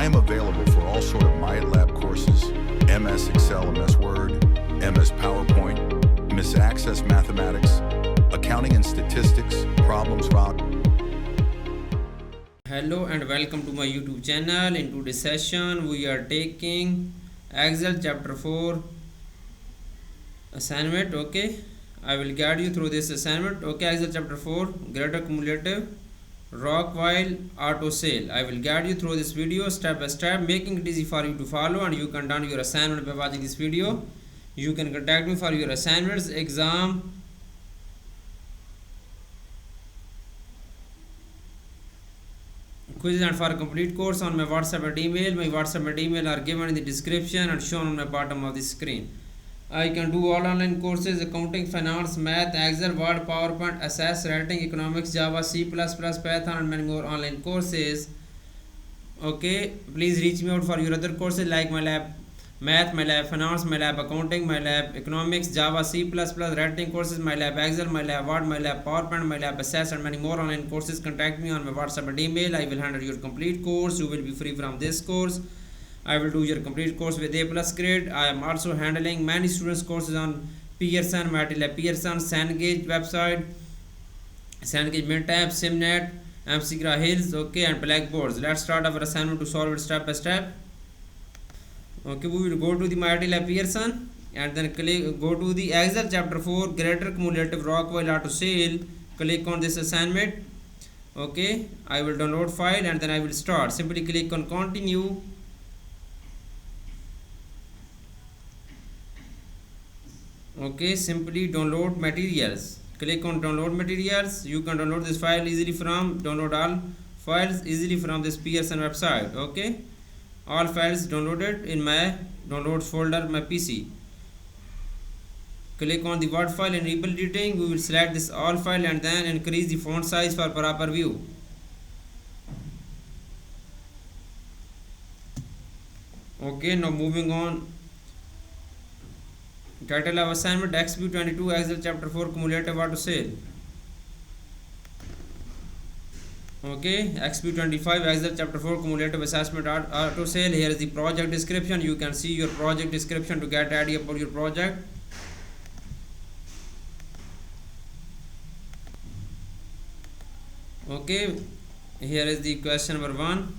I'm available for all sort of MyLab courses, MS Excel, MS Word, MS PowerPoint, MS Access Mathematics, Accounting and Statistics, Problems Rock. Hello and welcome to my YouTube channel. In today's session we are taking Excel chapter 4 assignment. Okay, I will guide you through this assignment. Okay, Excel chapter 4 greater cumulative Rockwell auto sale. I will guide you through this video step by step, making it easy for you to follow, and you can done your assignment by watching this video. You can contact me for your assignments, exam, quizzes, and for a complete course on my WhatsApp and email. My WhatsApp and email are given in the description and shown on the bottom of the screen. I can do all online courses: accounting, finance, math, Excel, Word, PowerPoint, Access, writing, economics, Java, C++, Python, and many more online courses. Okay, please reach me out for your other courses like MyLab Math, MyLab Finance, MyLab Accounting, MyLab Economics, Java, C++, writing courses, MyLab Excel, MyLab Word, MyLab PowerPoint, MyLab Access, and many more online courses. Contact me on my WhatsApp and email. I will handle your complete course. You will be free from this course. I will do your complete course with A+ grade. I am also handling many students courses on Pearson, MATLAB Pearson, Cengage website, Cengage Mintab, Simnet, MCGRA Hills, okay, and Blackboards. Let's start our assignment to solve it step by step. Okay, we will go to the MATLAB Pearson and then go to the Excel chapter 4 greater cumulative Rockwell auto sale. Click on this assignment. Okay, I will download file and then I will start. Simply click on continue. Okay, simply download materials. Click on download materials. You can download this file easily from download all files easily from this Pearson website. Okay, all files downloaded in my downloads folder, my PC. Click on the Word file and rebuild editing. We will select this all file and then increase the font size for proper view. Okay, now moving on. Title of assignment: XP22 Excel chapter 4 cumulative auto sale. Okay, XP25 Excel chapter 4 cumulative assessment auto sale. Here is the project description. You can see your project description to get idea about your project. Okay, here is the question number 1.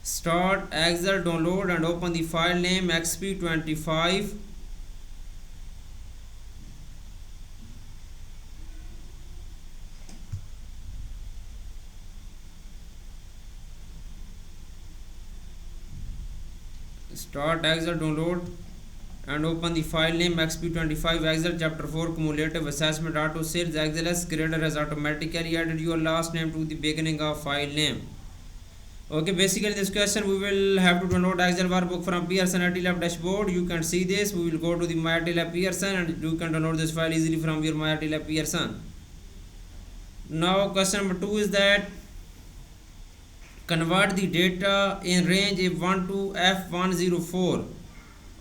Start Excel, download and open the file name XP25. Start Excel, download and open the file name XP25 Excel chapter 4 cumulative assessment auto sales. XLS grader has automatically added your last name to the beginning of file name. Okay, basically this question we will have to download Excel workbook from Pearson MATLAB dashboard. You can see this. We will go to the MATLAB Pearson and you can download this file easily from your MATLAB Pearson. Now question number 2 is that convert the data in range F1 to F104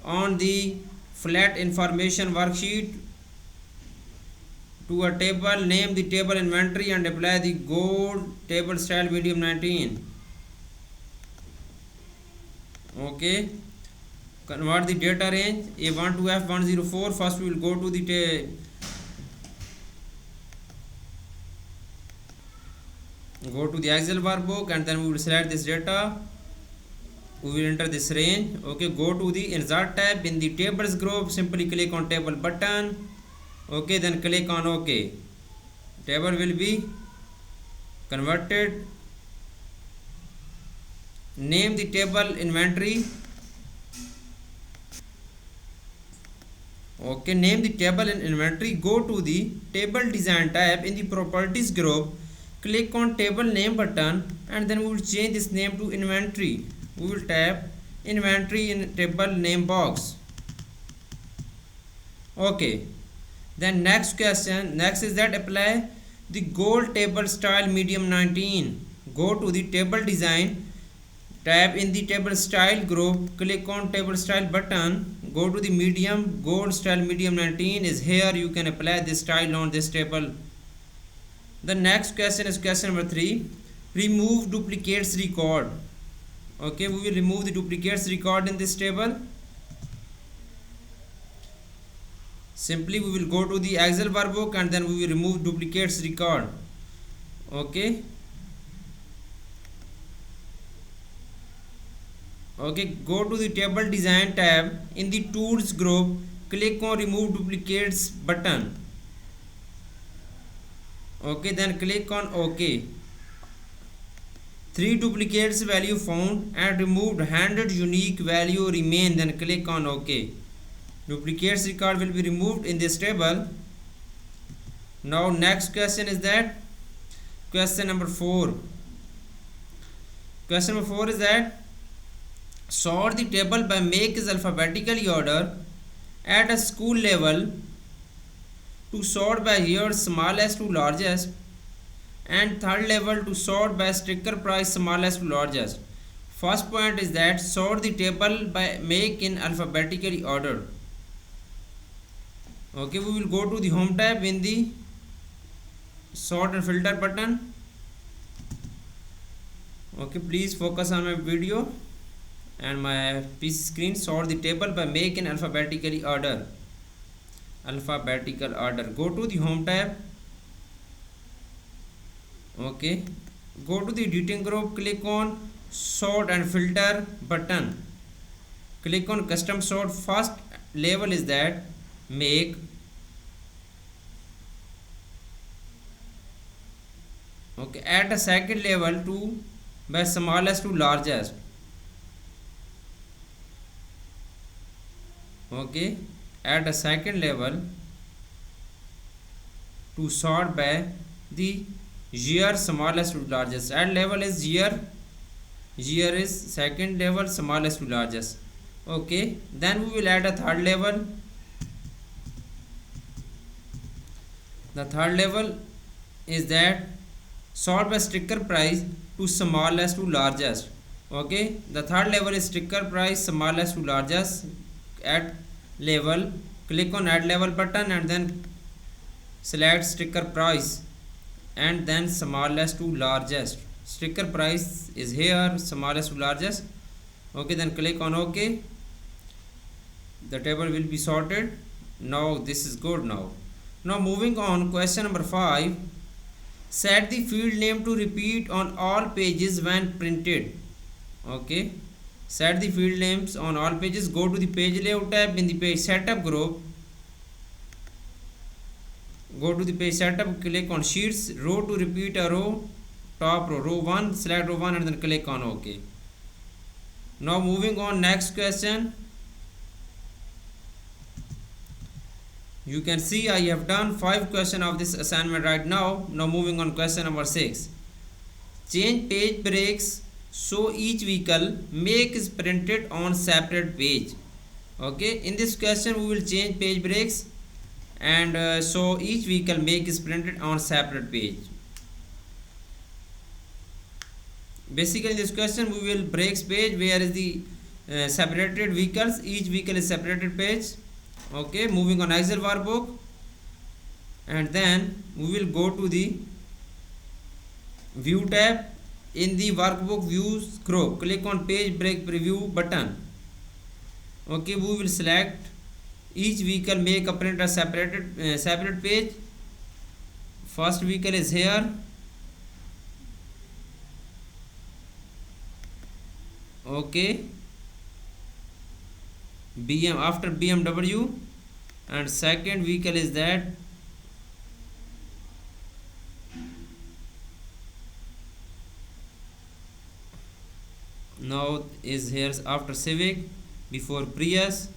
on the flat information worksheet to a table. Name the table inventory and apply the gold table style medium 19. Okay, convert the data range A1 to F104. First we will go to the Excel workbook and then we will select this data. We will enter this range. Okay, go to the insert tab. In the tables group, simply click on table button. Okay, then click on OK. Table will be converted. Name the table inventory. Okay, name the table in inventory. Go to the table design tab. In the properties group, click on table name button and then we will change this name to inventory. We will tap inventory in table name box. Okay, then next question, next is that apply the gold table style medium 19. Go to the table design tab. In the table style group, click on table style button. Go to the medium gold style medium 19 is here. You can apply this style on this table. The next question is question number 3. remove duplicates record. Okay, we will remove the duplicates record in this table. Simply we will go to the Excel workbook and then we will remove duplicates record. Okay, go to the table design tab. In the tools group, click on remove duplicates button. Okay, then click on OK. 3 duplicates value found and removed, 100 unique value remain, then click on OK. Duplicates record will be removed in this table. Now next question is that question number 4. Question number 4 is that sort the table by make is alphabetically order at a school level to sort by year smallest to largest, and third level to sort by sticker price smallest to largest. First point is that sort the table by make in alphabetically order. Okay, we will go to the home tab in the sort and filter button. Okay, please focus on my video and my PC screen. Sort the table by make in alphabetically order. Alphabetical order. Go to the home tab. Okay, go to the editing group, click on sort and filter button, click on custom sort. First level is that make. Okay, at a second level to by smallest to largest. Okay, at a second level to sort by the year smallest to largest. At level is year is second level smallest to largest. Okay, then we will add a third level. The third level is that sort by sticker price to smallest to largest. Okay, the third level is sticker price smallest to largest. At level, click on add level button and then select sticker price and then smallest to largest. Sticker price is here, smallest to largest. Okay, then click on OK. The table will be sorted. Now this is good. Now moving on, question number 5. Set the field name to repeat on all pages when printed. Okay, set the field names on all pages. Go to the page layout tab in the page setup group. Go to the page setup, click on sheets, row to repeat a row, top row 1, select row 1 and then click on OK. Now moving on, next question. You can see I have done 5 questions of this assignment right now. Now moving on, question number 6. Change page breaks so each vehicle make is printed on separate page. Okay, in this question we will change page breaks and so each vehicle make is printed on separate page. Basically in this question we will breaks page where is the separated vehicles, each vehicle is separated page. Okay, moving on Excel workbook and then we will go to the view tab. In the workbook views group, click on page break preview button. Okay, we will select each vehicle make a print a separate page. First vehicle is here. Okay, after BMW, and second vehicle is that now is here after Civic, before Prius.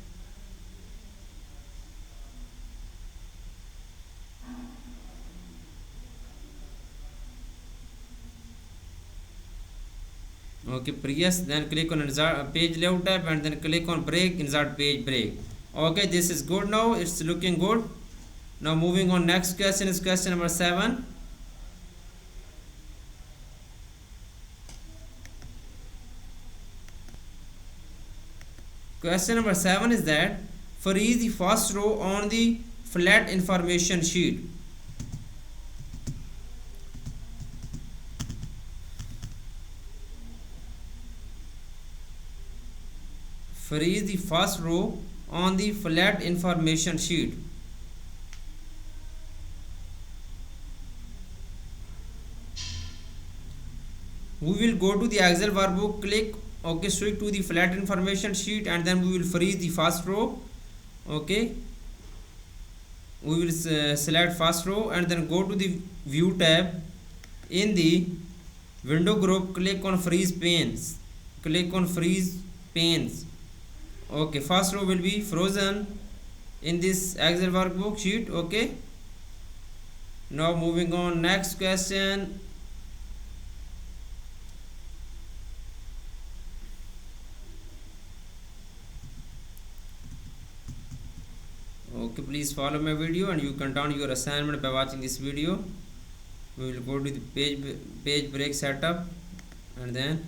Okay, Prius, then click on insert page layout tab and then click on break, insert page break. Okay, this is good. Now it's looking good. Now moving on, next question is question number 7. Question number 7 is that freeze the first row on the flat information sheet. freeze the first row on the flat information sheet. We will go to the Excel workbook, click OK, switch to the flat information sheet, and then we will freeze the first row. Okay, we will select first row and then go to the view tab. In the window group, click on freeze panes. Click on freeze panes. Okay, first row will be frozen in this Excel workbook sheet. Okay, now moving on, next question. Okay, please follow my video and you can turn your assignment by watching this video. We will go to the page break setup and then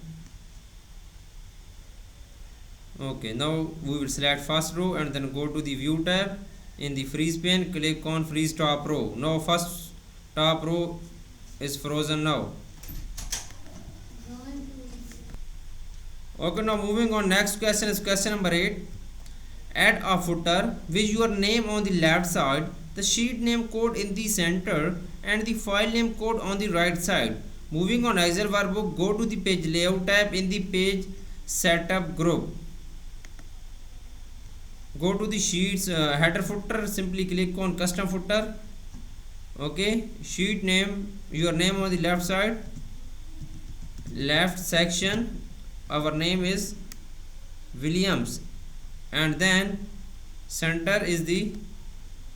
okay, now we will select first row and then go to the view tab. In the freeze pane, click on freeze top row. Now first top row is frozen now. Okay, now moving on, next question is question number 8. Add a footer with your name on the left side, the sheet name code in the center, and the file name code on the right side. Moving on Excel workbook, go to the page layout tab. In the page setup group, go to the sheets header footer, simply click on custom footer. Okay, sheet name, your name on the left side, left section, our name is Williams, and then center is the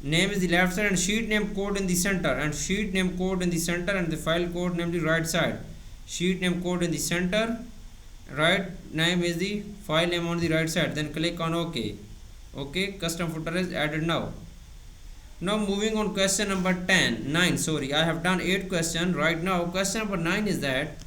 name is the left side and sheet name code in the center, and sheet name code in the center, and the file code name the right side. Sheet name code in the center, right name is the file name on the right side. Then click on OK. Okay, custom footer is added now. Now moving on question number 9. Sorry, I have done 8 questions. Right now question number 9 is that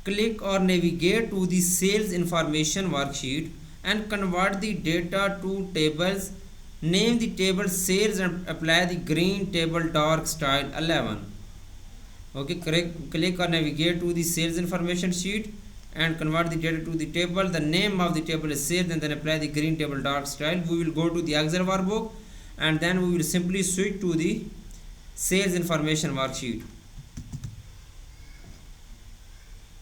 click or navigate to the sales information worksheet and convert the data to tables. Name the table sales and apply the green table dark style 11. Okay, click or navigate to the sales information sheet and convert the data to the table. The name of the table is sales, and then apply the green table dark style. We will go to the Excel workbook and then we will simply switch to the sales information worksheet.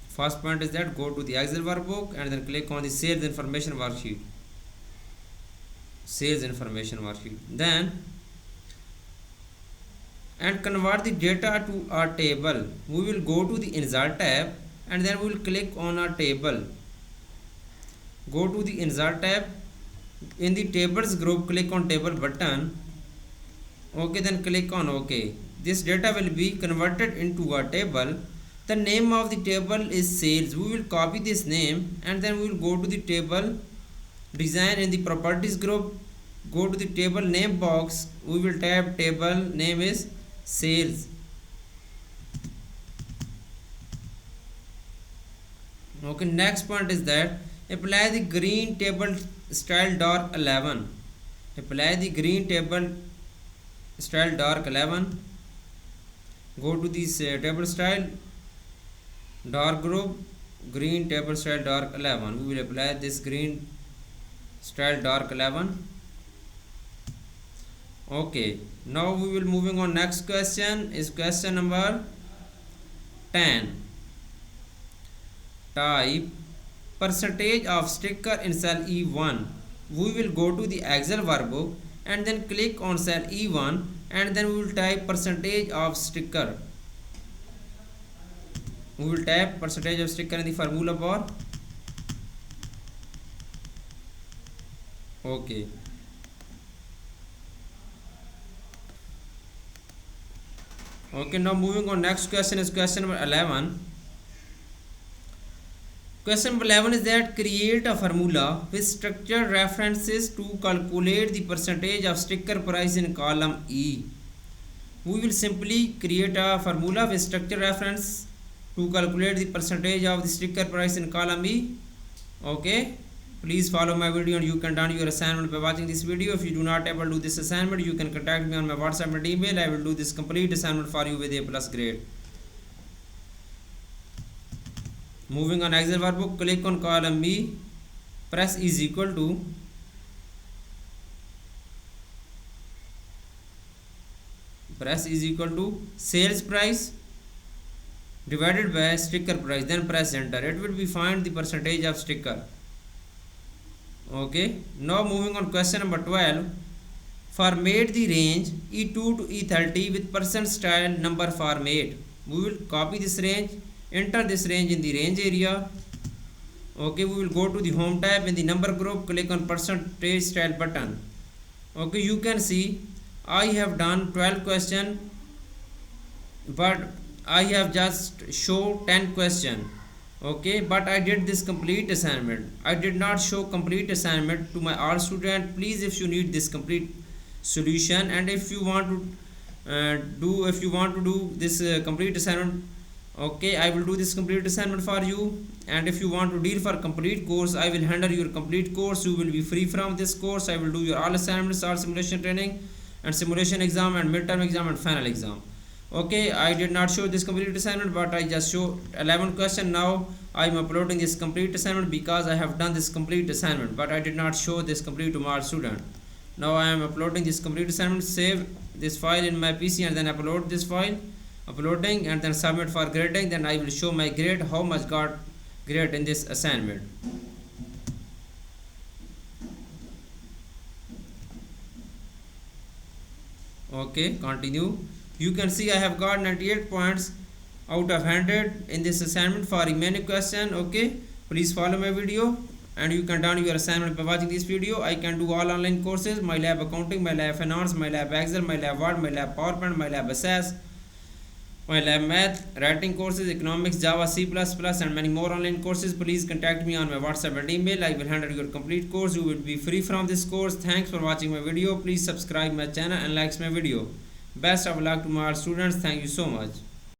First point is that go to the Excel workbook and then click on the sales information worksheet. Sales information worksheet. Then and convert the data to a table. We will go to the insert tab and then we will click on a table. Go to the insert tab. In the tables group, click on table button. Okay, then click on OK. This data will be converted into a table. The name of the table is sales. We will copy this name and then we will go to the table design. In the properties group, go to the table name box. We will type table name is sales. Okay, next point is that apply the green table style dark 11. Apply the green table style dark 11. Go to this table style dark group, green table style dark 11. We will apply this green style dark 11. Okay, now we will moving on. Next question is question number 10. Type percentage of sticker in cell E1. We will go to the Excel workbook and then click on cell E1 and then we will type percentage of sticker. We will type percentage of sticker in the formula bar. Okay. Okay, now moving on. Next question is question number 11. Question number 11 is that create a formula with structured references to calculate the percentage of sticker price in column E. We will simply create a formula with structured reference to calculate the percentage of the sticker price in column E. Okay, please follow my video and you can done your assignment by watching this video. If you do not able to do this assignment, you can contact me on my WhatsApp and email. I will do this complete assignment for you with A+ grade. Moving on Excel workbook, click on column E. price is equal to sales price divided by sticker price, then press enter. It will be find the percentage of sticker. Okay, now moving on question number 12. Format the range E2 to E30 with percent style number format. We will copy this range, enter this range in the range area. Okay, we will go to the home tab. In the number group, click on percentage style button. Okay, you can see I have done 12 question, but I have just show 10 question. Okay, but I did this complete assignment. I did not show complete assignment to my all student. Please, if you need this complete solution, and if you want to do this complete assignment, okay, I will do this complete assignment for you. And if you want to deal for complete course, I will handle your complete course. You will be free from this course. I will do your all assignments, all simulation training and simulation exam and midterm exam and final exam. Okay, I did not show this complete assignment, but I just show 11 question. Now I am uploading this complete assignment because I have done this complete assignment, but I did not show this complete to my student. Now I am uploading this complete assignment. Save this file in my PC and then upload this file, uploading, and then submit for grading. Then I will show my grade, how much got grade in this assignment. Okay, continue. You can see I have got 98 points out of 100 in this assignment for remaining question. Okay, please follow my video and you can download your assignment by watching this video. I can do all online courses: MyLab Accounting, MyLab Finance, MyLab Excel, MyLab Word, MyLab PowerPoint, MyLab Assess, MyLab Math, writing courses, economics, Java, C++, and many more online courses. Please contact me on my WhatsApp and email. I will handle your complete course. You will be free from this course. Thanks for watching my video. Please subscribe my channel and like my video. Best of luck to my students. Thank you so much.